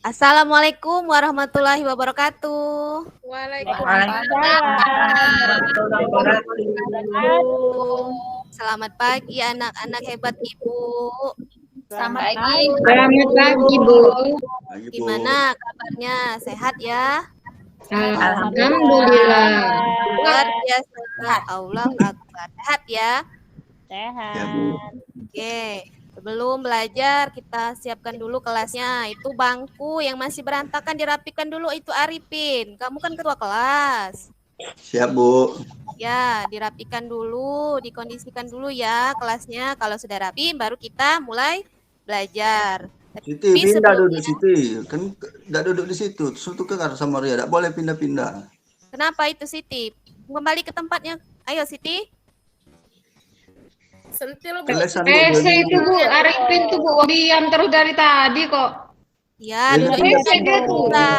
Assalamualaikum warahmatullahi wabarakatuh. Waalaikumsalam warahmatullahi wabarakatuh. Selamat pagi anak-anak hebat Ibu. Selamat pagi. Selamat pagi, Bu. Gimana kabarnya? Sehat ya? Alhamdulillah. Luar biasa. Allahu Akbar. Sehat ya? Sehat. Oke. Sebelum belajar, kita siapkan dulu kelasnya. Itu bangku yang masih berantakan dirapikan dulu, itu Arifin. Kamu kan ketua kelas. Siap, Bu. Ya, dirapikan dulu, dikondisikan dulu ya kelasnya. Kalau sudah rapi, baru kita mulai belajar. Siti, Tapi pindah sebelumnya- duduk Siti. Kan nggak duduk di situ. Terus tukar sama Ria. Nggak boleh pindah-pindah. Kenapa itu Siti? Kembali ke tempatnya. Ayo Siti. Sentil, Bu. Kelesan Itu, Bu. Arifin tuh, Bu. Diam terus dari tadi kok. Ya, Pindah, duduk di pindah, tempat pindah. kita.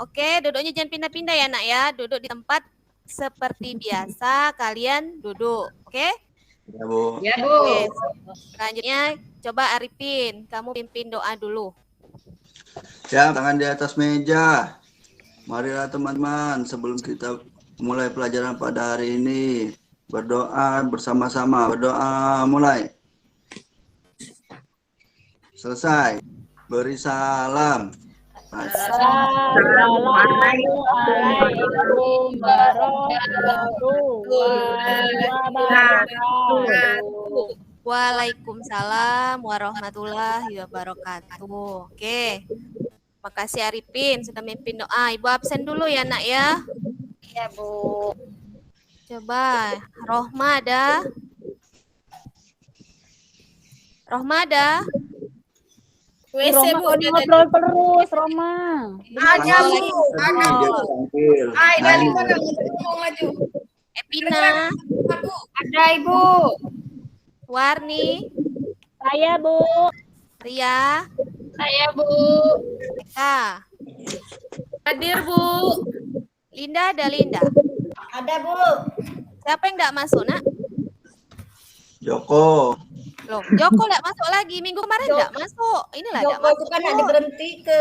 Oke, duduknya jangan pindah-pindah ya nak ya. Duduk di tempat seperti biasa. Kalian duduk. Oke? Ya, Bu. Ya, Bu. Oke. Selanjutnya, coba Arifin. Kamu pimpin doa dulu. Siap, tangan di atas meja. Marilah teman-teman, sebelum kita mulai pelajaran pada hari ini, berdoa bersama-sama. Berdoa mulai. Selesai. Beri salam. Assalamualaikum warahmatullahi wabarakatuh. Waalaikumsalam warahmatullahi wabarakatuh. Oke. Makasih Arifin sudah mimpin doa. Ibu absen dulu ya nak ya. Ya, Bu. Coba Rohma ada? Rohma ada? WC, Bu. Dia tadi. ngobrol terus, Roma. Ada, Bu. Ada, Bu. Tampil. Hai, dari mana? Mau maju. Epina, Bu. Ada, Ibu. Warni, Saya, Bu. Ria, Saya, Bu. Eka, Hadir, Bu. Linda ada Linda. Ada, Bu. Siapa yang enggak masuk nak? Joko. Loh, Joko enggak masuk lagi. Minggu kemarin enggak masuk. Inilah enggak Joko masuk. itu kan ada berhenti ke.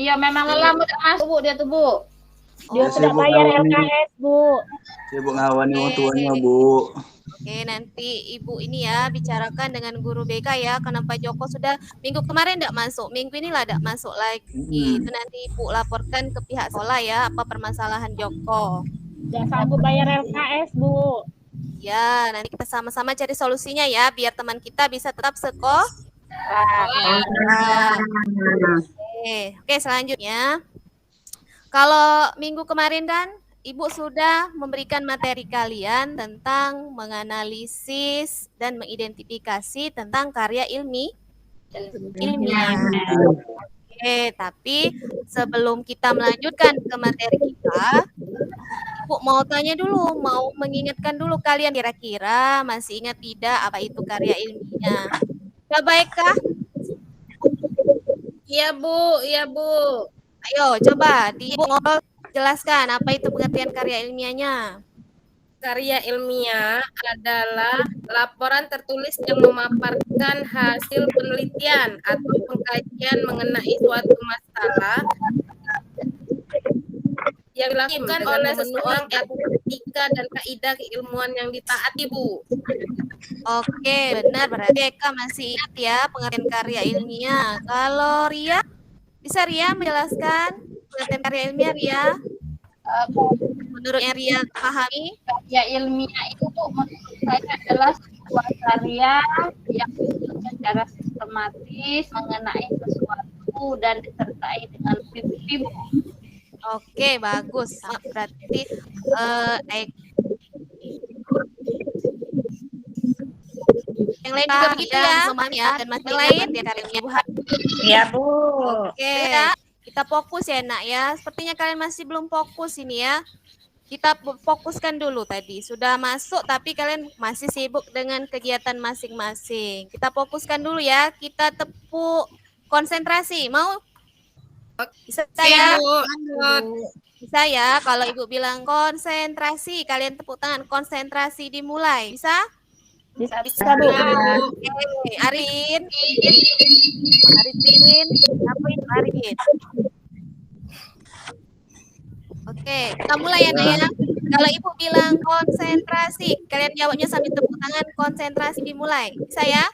Iya, memang lama tidak masuk, Bu. Dia tuh, Bu. Dia Dia tidak sibuk bayar ngawani. LKS, Bu. Sibuk ngawani orang tuanya, Bu. Oke, nanti Ibu ini ya bicarakan dengan guru BK ya. Kenapa Joko sudah minggu kemarin enggak masuk, minggu inilah enggak masuk lagi. Itu nanti Ibu laporkan ke pihak sekolah ya apa permasalahan Joko. Tidak sanggup bayar LKS, Bu. Ya, nanti kita sama-sama cari solusinya ya biar teman kita bisa tetap sekolah. Oke, selanjutnya. Kalau minggu kemarin kan Ibu sudah memberikan materi kalian tentang menganalisis dan mengidentifikasi tentang karya ilmiah. Oke, tapi sebelum kita melanjutkan ke materi kita, Ibu mau tanya dulu, mau mengingatkan dulu kalian kira-kira masih ingat tidak apa itu karya ilmiah? Sudah baikkah? Iya, Bu. Iya, Bu. Ayo coba Ibu ngobrol jelaskan apa itu pengertian karya ilmiahnya. Karya ilmiah adalah laporan tertulis yang memaparkan hasil penelitian atau pengkajian mengenai suatu masalah yang dilakukan oleh seseorang atas etika dan kaidah keilmuan yang ditaati, Bu. Oke, benar. Berarti Eka masih ingat ya pengertian karya ilmiah. Kalau Ria, bisa Ria menjelaskan pengertian karya ilmiah, Ria? Menurutnya Ria pahami? Karya ilmiah itu, Bu, menurut saya adalah sebuah karya yang disusun secara sistematis mengenai sesuatu dan disertai dengan bukti, Bu. Oke, bagus. Berarti yang lain juga begitu ya, memahami ya, dan masih lain ya karya ilmiah. Iya, Bu. Oke, kita fokus ya nak ya. Sepertinya kalian masih belum fokus ini ya. Kita fokuskan dulu tadi. Sudah masuk tapi kalian masih sibuk dengan kegiatan masing-masing. Kita fokuskan dulu ya. Kita tepuk konsentrasi. Mau? Bisa ya? Bisa ya. Kalau Ibu bilang konsentrasi, kalian tepuk tangan. Konsentrasi dimulai. Bisa? Bisa, Bisa, Bu. Bu. Oke, Arin. Arin. Apa itu Arin? Oke, kita mulai ya, Nak ya. Kalau Ibu bilang konsentrasi, kalian jawabnya sambil tepuk tangan, konsentrasi dimulai. Bisa ya?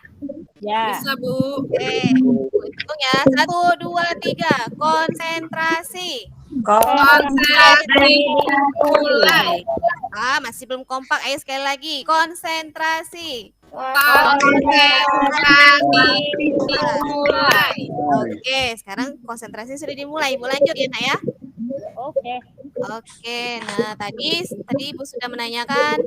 Ya. Bisa, Bu. Oke, hitung ya. 1, 2, 3. Konsentrasi. Konsentrasi dimulai. Masih belum kompak. Ayo sekali lagi. Konsentrasi. Konsentrasi dimulai. Oke, sekarang konsentrasi sudah dimulai. Ibu lanjut ya, Nak ya. Oke. Oke, nah tadi Ibu sudah menanyakan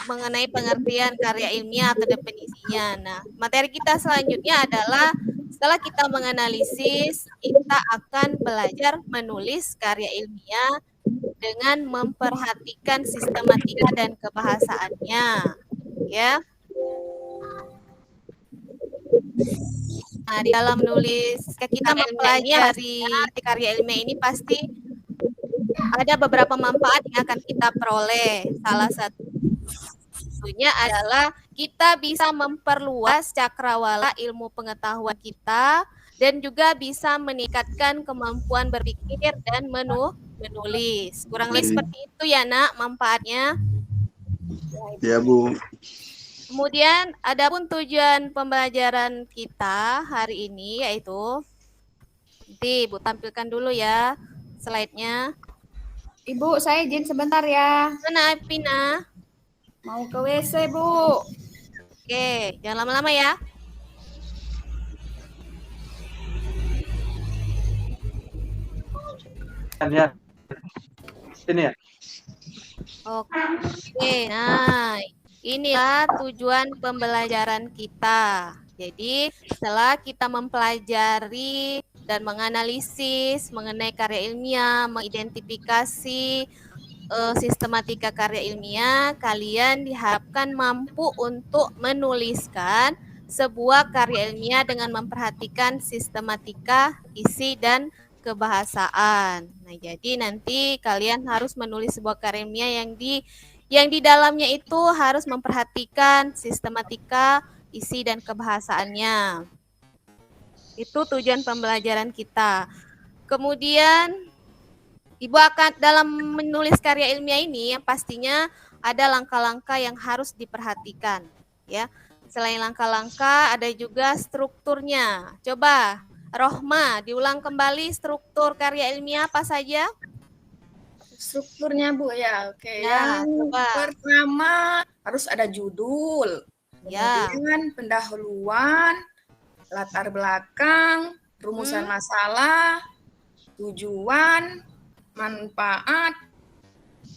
mengenai pengertian karya ilmiah atau definisinya. Nah, materi kita selanjutnya adalah setelah kita menganalisis, kita akan belajar menulis karya ilmiah dengan memperhatikan sistematika dan kebahasaannya, ya. Nah, di dalam menulis kita mempelajari karya ilmiah ini pasti ada beberapa manfaat yang akan kita peroleh. Salah satunya adalah kita bisa memperluas cakrawala ilmu pengetahuan kita dan juga bisa meningkatkan kemampuan berpikir dan menulis. Kurang lebih seperti itu ya, Nak, manfaatnya. Ya, Bu. Kemudian adapun tujuan pembelajaran kita hari ini yaitu nanti Ibu tampilkan dulu ya slide-nya. Ibu, saya izin sebentar ya. Mana Pina? Mau ke WC, Bu. Oke, jangan lama-lama ya. Ya. Ini ya. Oke, nah inilah tujuan pembelajaran kita. Jadi setelah kita mempelajari dan menganalisis mengenai karya ilmiah, mengidentifikasi sistematika karya ilmiah, kalian diharapkan mampu untuk menuliskan sebuah karya ilmiah dengan memperhatikan sistematika, isi, dan kebahasaan. Nah, jadi nanti kalian harus menulis sebuah karya ilmiah yang di dalamnya itu harus memperhatikan sistematika, isi, dan kebahasaannya. Itu tujuan pembelajaran kita. Kemudian Ibu akan dalam menulis karya ilmiah ini yang pastinya ada langkah-langkah yang harus diperhatikan, ya. Selain langkah-langkah ada juga strukturnya. Coba Rohma diulang kembali struktur karya ilmiah apa saja? Strukturnya, Bu, ya. Oke. Ya, Yang coba. pertama harus ada judul. Ya. Kemudian pendahuluan, latar belakang, rumusan masalah, tujuan, manfaat,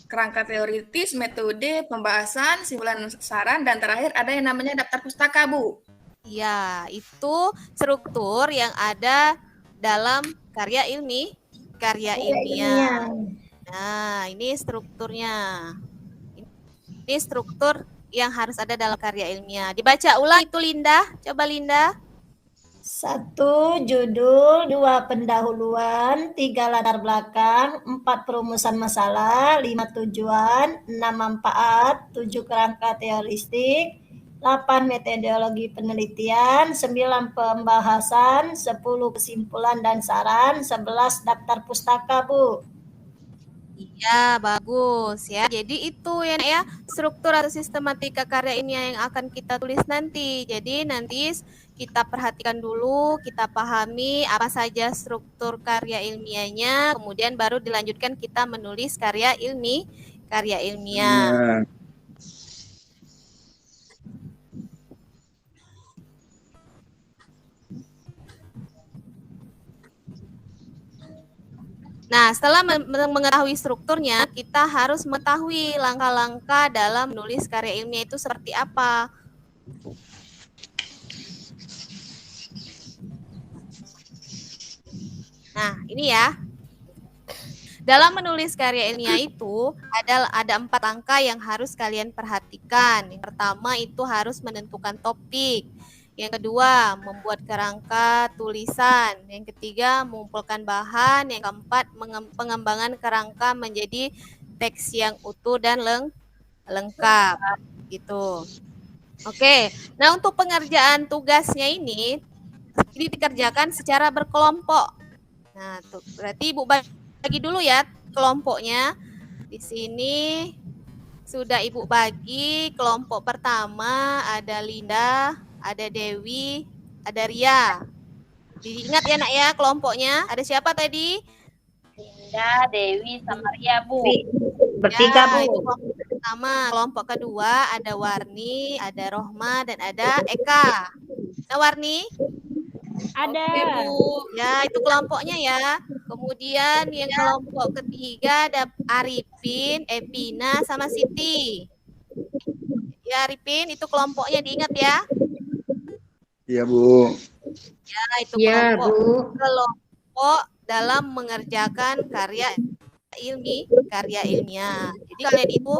kerangka teoritis, metode, pembahasan, simpulan saran, dan terakhir ada yang namanya daftar pustaka, Bu. Ya, itu struktur yang ada dalam karya ilmiah. Nah, ini strukturnya. Ini struktur yang harus ada dalam karya ilmiah. Dibaca ulang itu Linda. Coba Linda. 1 judul, 2 pendahuluan, 3 latar belakang, 4 perumusan masalah, 5 tujuan, 6 manfaat, 7 kerangka teoristik, 8 metodologi penelitian, 9 pembahasan, 10 kesimpulan dan saran, 11 daftar pustaka, Bu. Iya, bagus ya. Jadi itu ya struktur atau sistematika karya ilmiah yang akan kita tulis nanti. Jadi nanti kita perhatikan dulu, kita pahami apa saja struktur karya ilmiahnya, kemudian baru dilanjutkan kita menulis karya ilmiah. Nah, setelah mengetahui strukturnya, kita harus mengetahui langkah-langkah dalam menulis karya ilmiah itu seperti apa. Nah, ini ya. Dalam menulis karya ilmiah itu ada 4 langkah yang harus kalian perhatikan. Yang pertama itu harus menentukan topik. Yang kedua, membuat kerangka tulisan. Yang ketiga, mengumpulkan bahan. Yang keempat, pengembangan kerangka menjadi teks yang utuh dan lengkap. Gitu. Oke. Nah, untuk pengerjaan tugasnya ini dikerjakan secara berkelompok. Nah, tuh berarti Ibu bagi dulu ya kelompoknya. Di sini sudah Ibu bagi. Kelompok pertama ada Linda, ada Dewi, ada Ria. Diingat ya nak ya kelompoknya. Ada siapa tadi? Linda, Dewi, sama Ria, Bu. Bertiga, Ya, Bu. itu kelompok pertama. Kelompok kedua ada Warni, ada Rohma, dan ada Eka. Nah, Warni? Ada. Oke, Bu. Ya, itu kelompoknya ya. Kemudian yang kelompok ketiga ada Arifin, Epina, sama Siti. Ya, Arifin, itu kelompoknya diingat ya. Iya, Bu. Ya, itu Iya, kelompok dalam mengerjakan karya ilmiah. Jadi kalian itu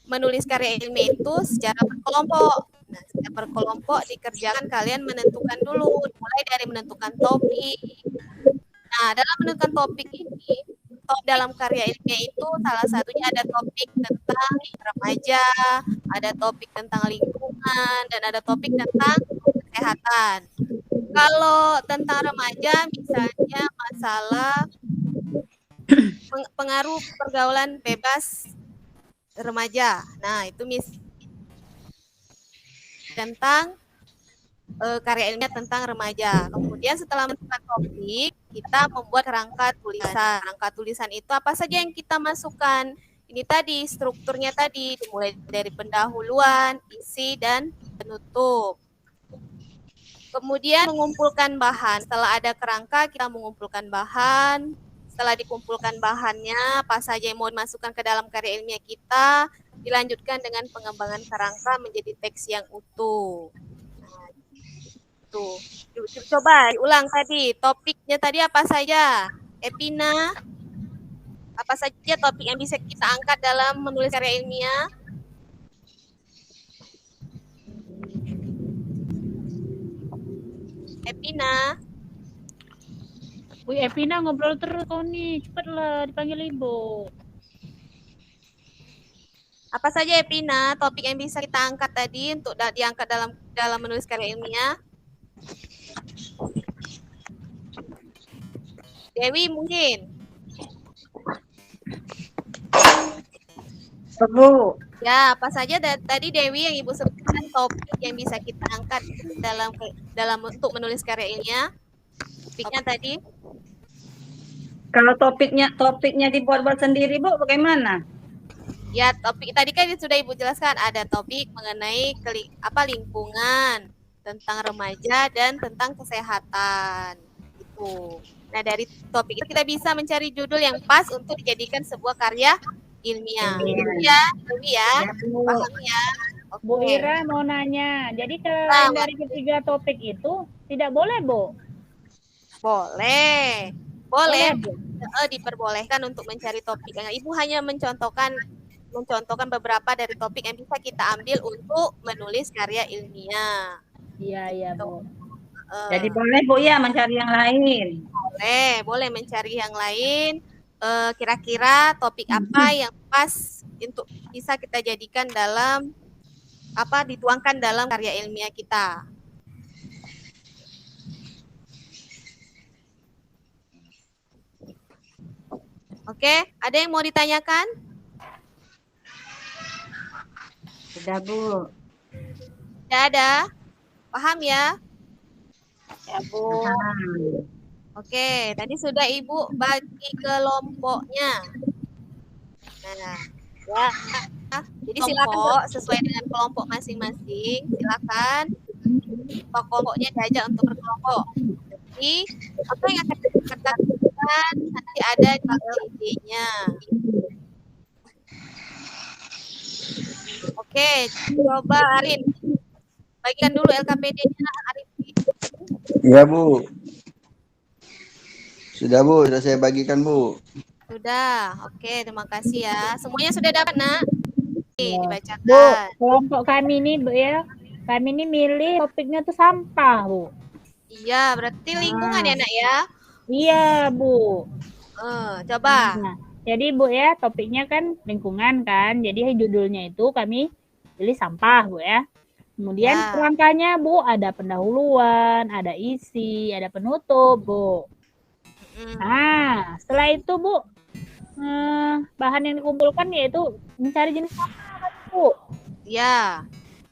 menulis karya ilmiah itu secara berkelompok. Nah, secara berkelompok dikerjakan, kalian menentukan dulu, mulai dari menentukan topik. Nah, dalam menentukan topik ini, dalam karya ilmiah itu salah satunya ada topik tentang remaja, ada topik tentang lingkungan, dan ada topik tentang kesehatan. Kalau tentang remaja, misalnya masalah pengaruh pergaulan bebas remaja. Nah, itu tentang karya ilmiah tentang remaja. Kemudian setelah menentukan topik, kita membuat kerangka tulisan. Kerangka tulisan itu apa saja yang kita masukkan? Ini tadi strukturnya tadi dimulai dari pendahuluan, isi, dan penutup. Kemudian mengumpulkan bahan. Setelah ada kerangka, kita mengumpulkan bahan. Setelah dikumpulkan bahannya, apa saja yang mau dimasukkan ke dalam karya ilmiah kita, dilanjutkan dengan pengembangan kerangka menjadi teks yang utuh. Nah, tuh. Coba ulang tadi, topiknya tadi apa saja? Epina, apa saja topik yang bisa kita angkat dalam menulis karya ilmiah? Epina. Wih, Evina ngobrol terus kau nih. Cepatlah dipanggil Ibu. Apa saja Epina, topik yang bisa kita angkat tadi untuk diangkat dalam menulis karya ilmiah? Dewi mungkin. Bu. Ya, apa saja tadi Dewi yang Ibu sebutkan topik yang bisa kita angkat dalam untuk menulis karya ilmiah? Topiknya tadi? Kalau topiknya dibuat-buat sendiri, Bu, bagaimana? Ya, topik tadi kan sudah Ibu jelaskan, ada topik mengenai lingkungan, tentang remaja, dan tentang kesehatan. Itu. Nah, dari topik itu kita bisa mencari judul yang pas untuk dijadikan sebuah karya ilmiah. Ya, Dewi ya. Paham ya? Oke. Bu Ira mau nanya, jadi selain dari ketiga topik itu tidak boleh, Bu? Boleh. Boleh. Bu? Diperbolehkan untuk mencari topik. Ibu hanya mencontohkan beberapa dari topik yang bisa kita ambil untuk menulis karya ilmiah. Iya, Bu. Jadi boleh, Bu, ya mencari yang lain. Boleh mencari yang lain. Kira-kira topik apa yang pas untuk bisa kita jadikan dituangkan dalam karya ilmiah kita. Oke, ada yang mau ditanyakan? Sudah, Bu. Tidak ada? Paham ya? Ya, Bu. Oke, tadi sudah Ibu bagi kelompoknya. Nah, ya. Jadi silakan sesuai dengan kelompok masing-masing. Silakan kelompoknya diajak untuk berkelompok. Jadi apa yang akan kita lakukan nanti ada di LKPD-nya. Oke, coba Arin. Bagikan dulu LKPD-nya Arin. Iya, Bu. Sudah, Bu. Sudah saya bagikan, Bu. Sudah. Oke, terima kasih ya. Semuanya sudah dapat, Nak? Oke, Bu, dibacakan. kelompok kami ini, Bu ya. Kami ini milih topiknya tuh sampah, Bu. Iya, berarti lingkungan ya, Nak ya? Iya, Bu. Coba. Nah, Jadi Bu ya, topiknya kan lingkungan kan. Jadi judulnya itu kami pilih sampah Bu ya. Kemudian Ya. kerangkanya Bu ada pendahuluan, ada isi, ada penutup Bu. Nah, setelah itu Bu, bahan yang dikumpulkan yaitu mencari jenis sampah kan, Bu. Ya.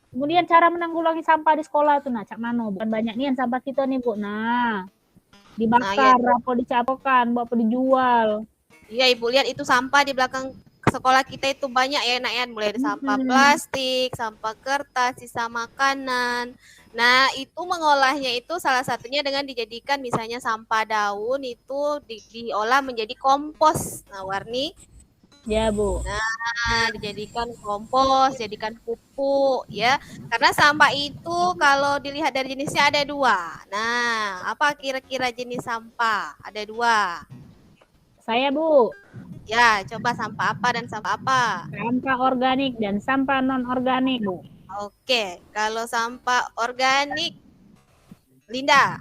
Kemudian cara menanggulangi sampah di sekolah tuh, nah cak mano, bukan banyak nih sampah kita nih Bu. Nah, dibakar, apa dicapokan, apa dijual. Iya, Ibu lihat itu sampah di belakang sekolah kita itu banyak ya, Nak ya. Mulai dari sampah plastik, sampah kertas, sisa makanan. Nah, itu mengolahnya itu salah satunya dengan dijadikan misalnya sampah daun itu diolah menjadi kompos. Nah, Warni. Ya, Bu. Nah, dijadikan kompos, jadikan pupuk ya. Karena sampah itu kalau dilihat dari jenisnya ada 2. Nah, apa kira-kira jenis sampah? Ada 2. Saya, Bu. Ya, coba sampah apa dan sampah apa? Sampah organik dan sampah non-organik, Bu. Oke, kalau sampah organik, Linda.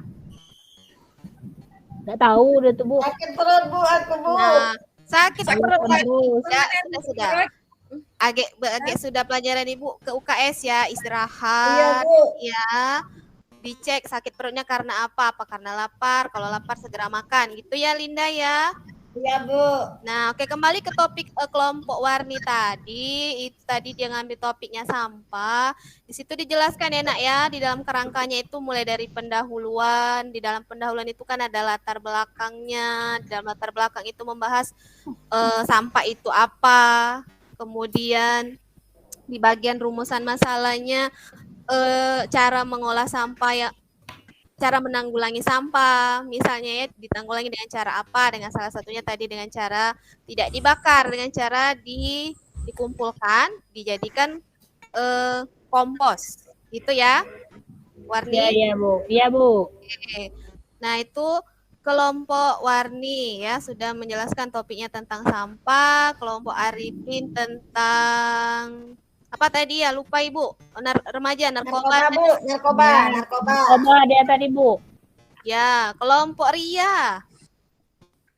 Nggak tahu udah tuh, Bu. Sakit perut Bu, aku Bu. Nah, sakit perut tadi. Terus. Sudah. Agak sudah pelajaran Ibu ke UKS ya, Iya istirahat Bu. ya. Dicek sakit perutnya karena apa? Apa karena lapar? Kalau lapar segera makan. Gitu ya Linda ya. Iya Bu. Nah, oke, kembali ke topik kelompok Warni tadi. Itu tadi dia ngambil topiknya sampah. Di situ dijelaskan ya Nak ya, di dalam kerangkanya itu mulai dari pendahuluan. Di dalam pendahuluan itu kan ada latar belakangnya. Di dalam latar belakang itu membahas sampah itu apa. Kemudian di bagian rumusan masalahnya cara mengolah sampah ya, cara menanggulangi sampah, misalnya ya ditanggulangi dengan cara apa? Dengan salah satunya tadi dengan cara tidak dibakar, dengan cara dikumpulkan, dijadikan kompos, gitu ya, Warni? Iya, Bu. Iya, Bu. Oke. Nah, itu kelompok Warni ya sudah menjelaskan topiknya tentang sampah, kelompok Arifin tentang apa tadi ya, lupa Ibu. Remaja narkoba. Bu, narkoba. Narkoba dia tadi, Bu. Ya, kelompok Ria.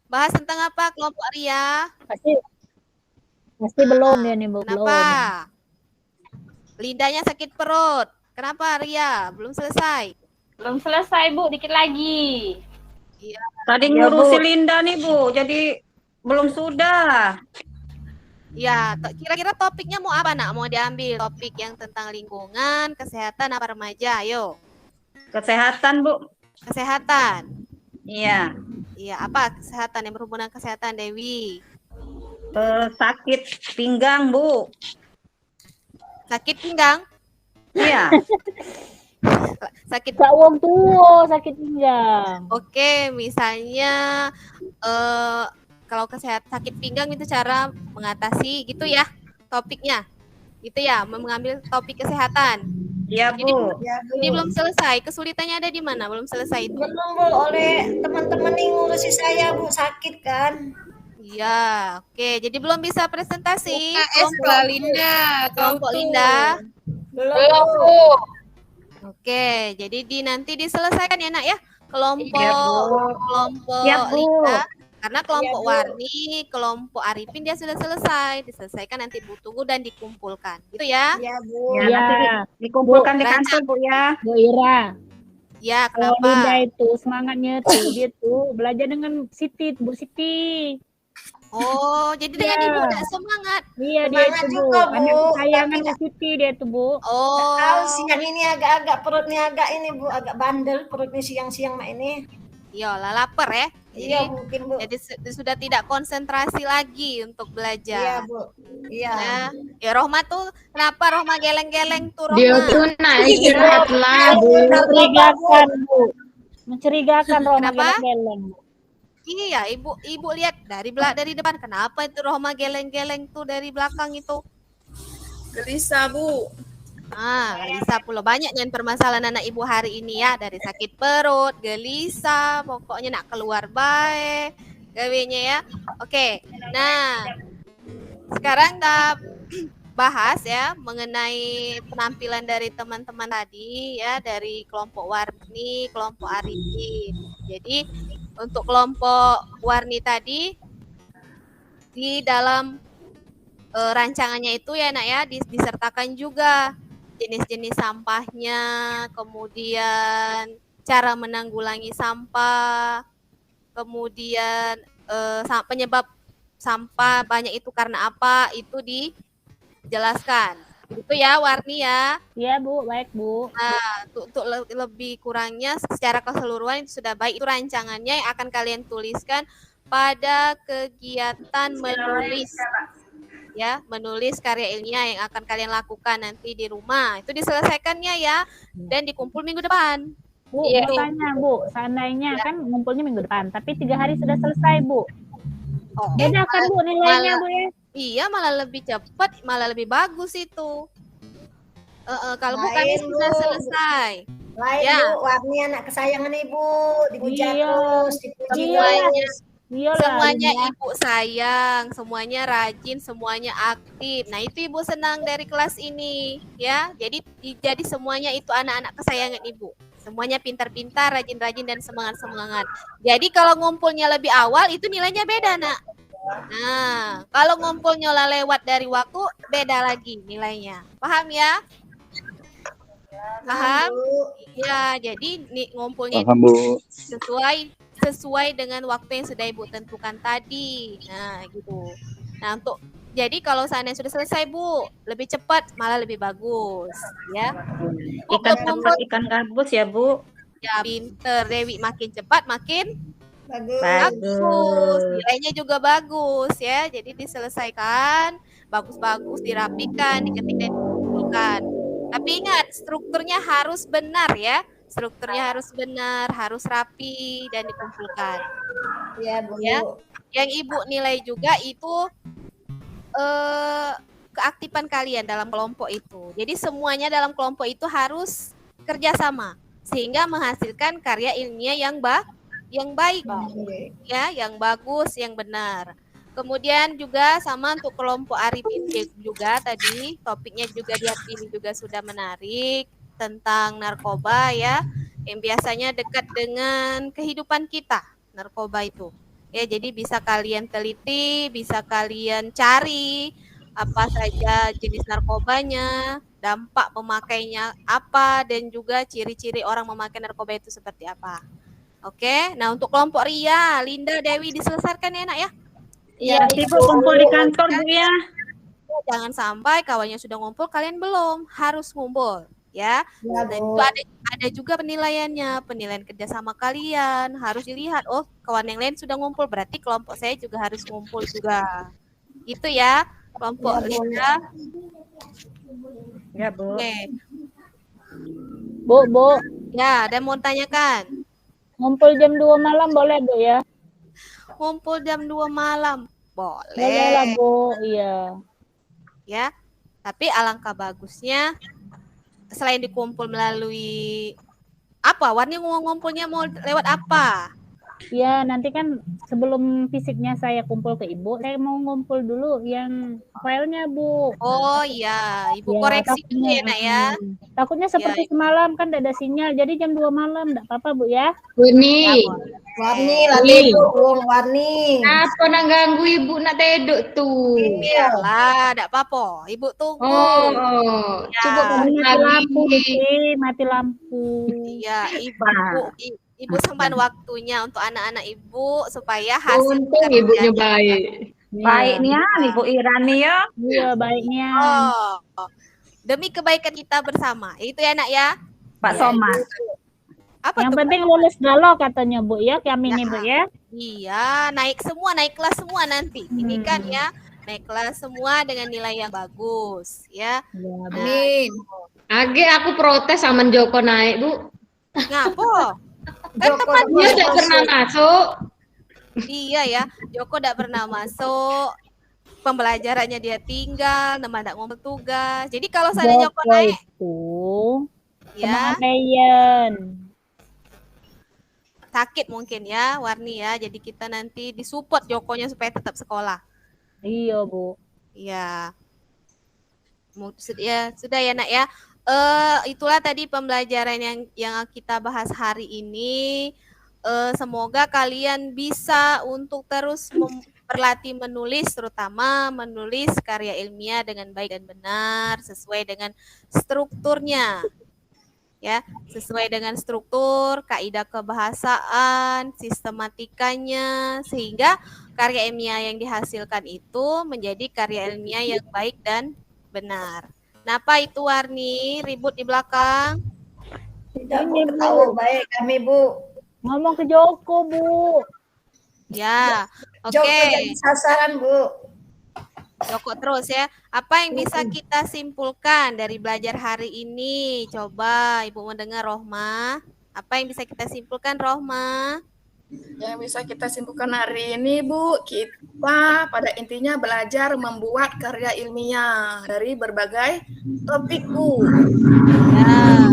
Bahas tentang apa kelompok Ria? Pasti belum dia nih, Bu. Kenapa? Belum. Lindanya sakit perut. Kenapa Ria? Belum selesai. Belum selesai Bu, dikit lagi. Iya. Tadi ngurusi Linda nih Bu, jadi belum sudah. Ya, kira-kira topiknya mau apa Nak? Mau diambil topik yang tentang lingkungan, kesehatan apa remaja? Ayo. Kesehatan Bu. Kesehatan. Iya. Iya, apa kesehatan yang berhubungan kesehatan Dewi? Sakit pinggang Bu. Sakit pinggang? Iya. Sakit Kak Wong tua sakit pinggang. Oke, misalnya kalau sakit pinggang itu cara mengatasi gitu ya topiknya. Gitu ya, mengambil topik kesehatan. Iya Bu. Jadi belum selesai. Kesulitannya ada di mana? Belum selesai itu. Belum Bu, oleh teman-teman yang ngurusi saya Bu, sakit kan. Iya, oke. Jadi belum bisa presentasi. UKS Mbak Linda. Kelompok Linda. Belum Bu. Oke, jadi nanti diselesaikan ya Nak ya. Kelompok Siap, Bu. Linda. Karena kelompok Iya, Bu. Warni, kelompok Arifin dia sudah selesai. Diselesaikan nanti Bu tunggu dan dikumpulkan. Gitu ya. Iya Bu. Ya, Iya. nanti dikumpulkan di Bu, kantor Bu ya. Bu Ira. Ya, Kalau Linda kenapa? itu semangatnya tuh dia tuh belajar dengan Siti, Bu Siti. Oh, jadi dengan Iya. Ibu udah semangat. Iya dia Semangat itu Bu. juga, Bu. Anak kesayangan Tapi Bu Siti dia tuh Bu. Oh. Tahu siang ini agak-agak perutnya agak ini Bu, agak bandel perutnya siang-siang Mak ini. Iyalah lapar ya. Iya Jadi, mungkin Bu. jadi sudah tidak konsentrasi lagi untuk Iya belajar. Bu. Iya. Ya Rohma tuh kenapa Rohma geleng-geleng tuh Dia Rohma? tuh naik istirahatlah Bu. Mencurigakan Bu. Mencurigakan Roma Kenapa? geleng-geleng. Iya, ibu lihat dari depan. Kenapa itu Rohma geleng-geleng tuh dari belakang itu? Gelisah Bu. Gelisah pula banyak yang permasalahan anak ibu hari ini ya, dari sakit perut, gelisah, pokoknya nak keluar baik gawenya ya. Oke. Nah, sekarang kita bahas ya mengenai penampilan dari teman-teman tadi ya, dari kelompok Warni, kelompok Arifin. Jadi untuk kelompok Warni tadi di dalam rancangannya itu ya nak ya disertakan juga jenis-jenis sampahnya, kemudian cara menanggulangi sampah, kemudian penyebab sampah banyak itu karena apa, itu dijelaskan. Itu ya Warni ya. Iya Bu, baik Bu. Nah, untuk lebih kurangnya secara keseluruhan itu sudah baik. Itu rancangannya yang akan kalian tuliskan pada kegiatan menulis. Ya, menulis karya ilmiah yang akan kalian lakukan nanti di rumah. Itu diselesaikannya ya dan dikumpul minggu depan. Bu, Iya. bertanya Bu, seandainya kan ngumpulnya minggu depan, tapi 3 hari sudah selesai Bu. Beda kan Bu nilainya Bu ya? Iya, malah lebih cepat, malah lebih bagus itu. Kalau bukan Lain, sudah Bu. selesai. Lain Ya. Bu, Warni anak kesayangan Ibu, dipuja Iya. terus, dipuji Semuanya, terus. Iyalah, semuanya Linda. ibu sayang, semuanya rajin, semuanya aktif. Nah itu ibu senang dari kelas ini, ya. Jadi semuanya itu anak-anak kesayangan ibu. Semuanya pintar-pintar, rajin-rajin dan semangat-semangat. Jadi kalau ngumpulnya lebih awal itu nilainya beda nak. Nah kalau ngumpulnya lewat dari waktu beda lagi nilainya. Paham ya? Paham? Bu. Ya, jadi ngumpulnya Paham, Bu. sesuai dengan waktu yang sudah ibu tentukan tadi. Nah, gitu. Nah, jadi kalau seandainya sudah selesai Bu, lebih cepat malah lebih bagus, ya. Ikan cepat, ikan gabus ya Bu. Ya, pinter Dewi, makin cepat makin Bagus. bagus. Nilainya juga bagus ya. Jadi diselesaikan, bagus-bagus, dirapikan, diketik dan dikumpulkan. Tapi ingat, strukturnya harus benar ya. Strukturnya harus benar, harus rapi dan dikumpulkan. Iya Bu. Ya. Yang ibu nilai juga itu keaktifan kalian dalam kelompok itu. Jadi semuanya dalam kelompok itu harus kerjasama sehingga menghasilkan karya ilmiah yang baik, ya, yang bagus, yang benar. Kemudian juga sama untuk kelompok Arifin juga tadi topiknya juga dia pilih juga sudah menarik tentang narkoba ya, yang biasanya dekat dengan kehidupan kita narkoba itu. Ya, jadi bisa kalian teliti, bisa kalian cari apa saja jenis narkobanya, dampak pemakainya apa, dan juga ciri-ciri orang memakai narkoba itu seperti apa. Oke, nah untuk kelompok Ria, Linda, Dewi diselesaikan ya nak ya. Iya, nanti Bu kumpul di kantor Bu ya. Jangan sampai kawannya sudah ngumpul, kalian belum, harus ngumpul ya. Iya, Nah, Bu. itu ada juga penilaiannya, penilaian kerjasama kalian harus dilihat. Oh, kawan yang lain sudah ngumpul, berarti kelompok saya juga harus ngumpul juga. Gitu ya, kelompok Ya, Bu. Linda. Ya Bu. Oke, Bu, ya, ada mau tanyakan? ngumpul jam 2 malam boleh Bu ya? Ngumpul jam 2 malam, Boleh lah boleh Bu, iya. ya. Tapi alangkah bagusnya selain dikumpul melalui apa? Warni ngumpulnya mau lewat apa? Ya, nanti kan sebelum fisiknya saya kumpul ke Ibu, saya mau ngumpul dulu yang filenya, Bu. Oh iya, Ibu Ya, koreksi dulu ya nak ya. Takutnya seperti semalam kan tidak ada sinyal, jadi jam 2 malam, enggak apa-apa Bu ya. Buni, Warni lah tidur, Warni. apa nak ganggu ibu nak tidur tuh? Iyalah, enggak apa-apa. Ibu tunggu. Oh, Ya. coba kamu Mati lampu, lagi. mati lampu. Iya, Ibu sempat waktunya untuk anak-anak Ibu supaya hasil Untung ibunya kerjanya- baik. Baiknya Ibu Irani ya. Iya, baiknya. Oh, demi kebaikan kita bersama. Itu ya nak ya. Pak Somad. Apa Yang tuh? penting lulus galau katanya Bu ya, kami ini Bu ya. Iya, naik kelas semua nanti. Ini kan ya, naik kelas semua dengan nilai yang bagus, ya. Ya, Bu. Amin. Age aku protes sama Joko naik, Bu. Ngapo? Kan Joko teman Dia tidak pernah masuk. Iya ya, Joko tidak pernah masuk. Pembelajarannya dia tinggal, nama tidak ngomong tugas. Jadi kalau saya Joko Joko naik, itu ya teman sakit mungkin ya, Warni ya. Jadi kita nanti disupport Jokonya supaya tetap sekolah. Iya Bu. Ya, ya sudah ya nak ya. Itulah tadi pembelajaran yang kita bahas hari ini. Semoga kalian bisa untuk terus berlatih menulis, terutama menulis karya ilmiah dengan baik dan benar sesuai dengan strukturnya. Ya, sesuai dengan struktur, kaidah kebahasaan, sistematikanya, sehingga karya ilmiah yang dihasilkan itu menjadi karya ilmiah yang baik dan benar. Kenapa itu Warni ribut di belakang? Tidak, Bu. Tahu baik kami, Bu. Ngomong ke Joko, Bu. Ya, oke. Joko jadi sasaran, Bu. Joko terus ya. Apa yang bisa kita simpulkan dari belajar hari ini? Coba Ibu mendengar Rohma. Apa yang bisa kita simpulkan Rohma? Yang bisa kita simpulkan hari ini, Bu, kita pada intinya belajar membuat karya ilmiah dari berbagai topik, Bu. Ya.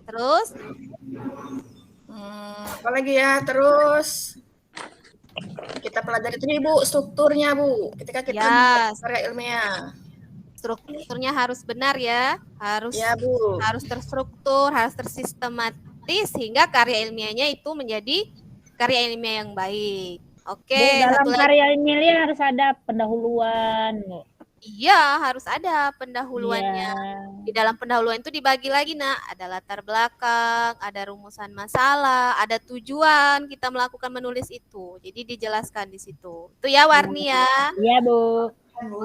Terus? Apa lagi ya? Terus kita pelajari itu nih, Bu, strukturnya, Bu. Ketika kita membuat karya ilmiah. Strukturnya harus benar ya. Harus Ya, Bu. harus terstruktur, harus tersistematis sehingga karya ilmiahnya itu menjadi karya ilmiah yang baik. Oke, Bu, dalam satu lagi. karya ilmiah harus ada pendahuluan, Bu. Iya, harus ada pendahuluannya. Iya. Di dalam pendahuluan itu dibagi lagi, Nak. Ada latar belakang, ada rumusan masalah, ada tujuan kita melakukan menulis itu. Jadi dijelaskan di situ. Itu ya Warni ya. Iya, Bu.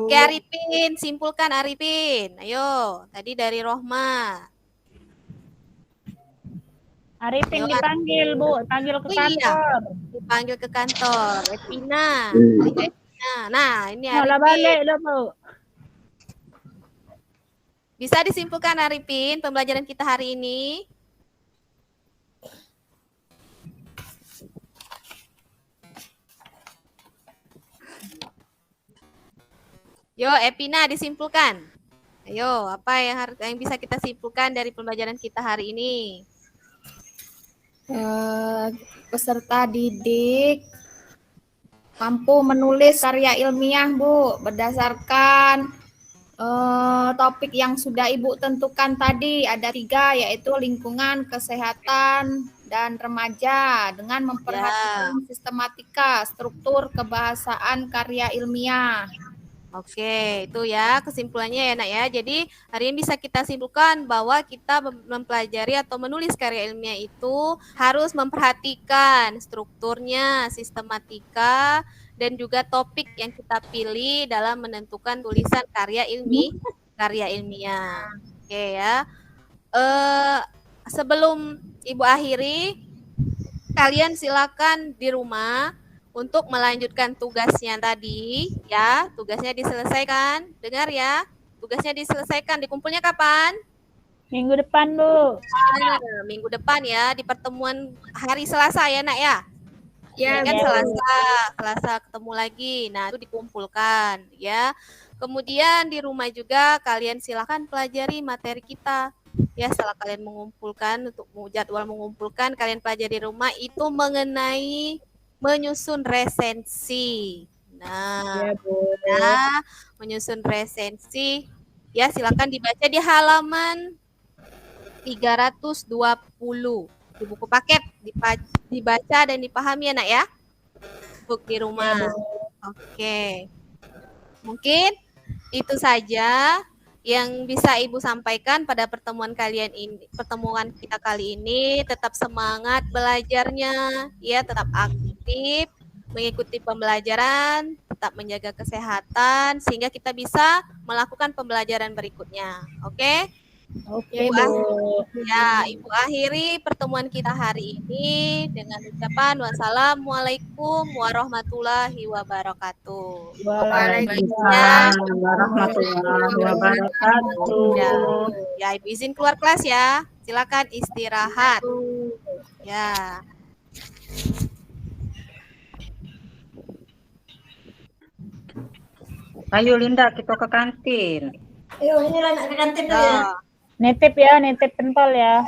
Oke, Arifin, simpulkan Arifin. Ayo, tadi dari Rohma. Arifin Ayo, dipanggil, Bu. Panggil ke Oh, iya. kantor. Dipanggil ke kantor. Epina. Nah, ini Malah Arifin. balik loh, Bu. Bisa disimpulkan Arifin pembelajaran kita hari ini? Yo, Epina disimpulkan. Ayo, apa yang bisa kita simpulkan dari pembelajaran kita hari ini? Peserta didik mampu menulis karya ilmiah, Bu, berdasarkan topik yang sudah Ibu tentukan tadi. Ada 3, yaitu lingkungan, kesehatan, dan remaja, dengan memperhatikan sistematika, struktur, kebahasaan karya ilmiah. Oke, itu ya kesimpulannya ya Nak ya. Jadi hari ini bisa kita simpulkan bahwa kita mempelajari atau menulis karya ilmiah itu harus memperhatikan strukturnya, sistematika, dan juga topik yang kita pilih dalam menentukan tulisan karya ilmiah. Oke ya. Sebelum Ibu akhiri, kalian silakan di rumah untuk melanjutkan tugasnya tadi, ya, tugasnya diselesaikan. Dengar ya, tugasnya diselesaikan. Dikumpulnya kapan? Minggu depan, Bu. Minggu depan ya, di pertemuan hari Selasa ya, Nak ya? Ya, kan Selasa ketemu lagi. Nah, itu dikumpulkan ya. Kemudian di rumah juga kalian silakan pelajari materi kita. Ya, setelah kalian mengumpulkan untuk jadwal mengumpulkan, kalian pelajari di rumah itu mengenai menyusun resensi. Nah, menyusun resensi ya silakan dibaca di halaman 320 di buku paket, dibaca dan dipahami ya Nak ya. Untuk di rumah. Oke. Mungkin itu saja yang bisa Ibu sampaikan pada pertemuan kita kali ini. Tetap semangat belajarnya, ya, tetap aktif, mengikuti pembelajaran, tetap menjaga kesehatan sehingga kita bisa melakukan pembelajaran berikutnya. Oke? Oke, Ibu akhiri pertemuan kita hari ini dengan ucapan wassalamualaikum warahmatullahi wabarakatuh. Waalaikumsalam warahmatullahi wabarakatuh. Ya, Ibu izin keluar kelas ya. Silakan istirahat. Ya. Ayo Linda, kita ke kantin. Ayo, ini lah ke kantin dulu ya. Nitip pentol ya.